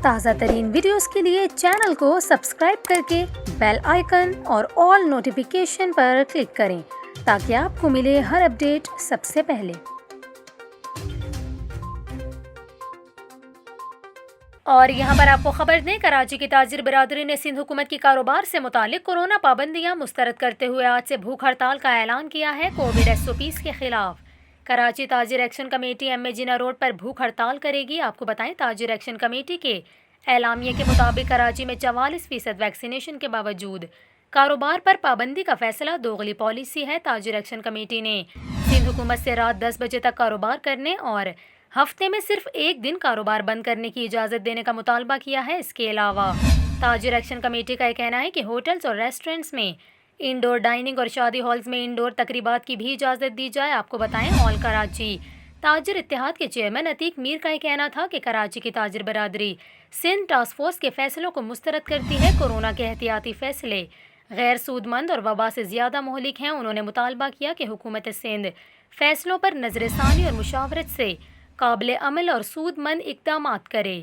تازہ ترین ویڈیوز کے لیے چینل کو سبسکرائب کر کے بیل آئیکن اور آل نوٹیفیکیشن پر کلک کریں تاکہ آپ کو ملے ہر اپڈیٹ سب سے پہلے۔ اور یہاں پر آپ کو خبر دیں، کراچی کی تاجر برادری نے سندھ حکومت کی کاروبار سے متعلق کورونا پابندیاں مسترد کرتے ہوئے آج سے بھوک ہڑتال کا اعلان کیا ہے۔ کووڈ SOPs کے خلاف کراچی تاجر ایکشن کمیٹی ایم اے جناح روڈ پر بھوک ہڑتال کرے گی۔ آپ کو بتائیں، تاجر ایکشن کمیٹی کے اعلامیے کے مطابق کراچی میں 44% ویکسینیشن کے باوجود کاروبار پر پابندی کا فیصلہ دوغلی پالیسی ہے۔ تاجر ایکشن کمیٹی نے سندھ حکومت سے رات 10 بجے تک کاروبار کرنے اور ہفتے میں صرف ایک دن کاروبار بند کرنے کی اجازت دینے کا مطالبہ کیا ہے۔ اس کے علاوہ تاجر ایکشن کمیٹی کا یہ کہنا ہے کہ ہوٹلز اور ریسٹورنٹس میں انڈور ڈائننگ اور شادی ہالز میں انڈور تقریبات کی بھی اجازت دی جائے۔ آپ کو بتائیں، آل کراچی تاجر اتحاد کے چیئرمین عتیق میر کا یہ کہنا تھا کہ کراچی کی تاجر برادری سندھ ٹاسک فورس کے فیصلوں کو مسترد کرتی ہے۔ کورونا کے احتیاطی فیصلے غیر سود مند اور وبا سے زیادہ مہلک ہیں۔ انہوں نے مطالبہ کیا کہ حکومت سندھ فیصلوں پر نظر ثانی اور مشاورت سے قابل عمل اور سود مند اقدامات کرے۔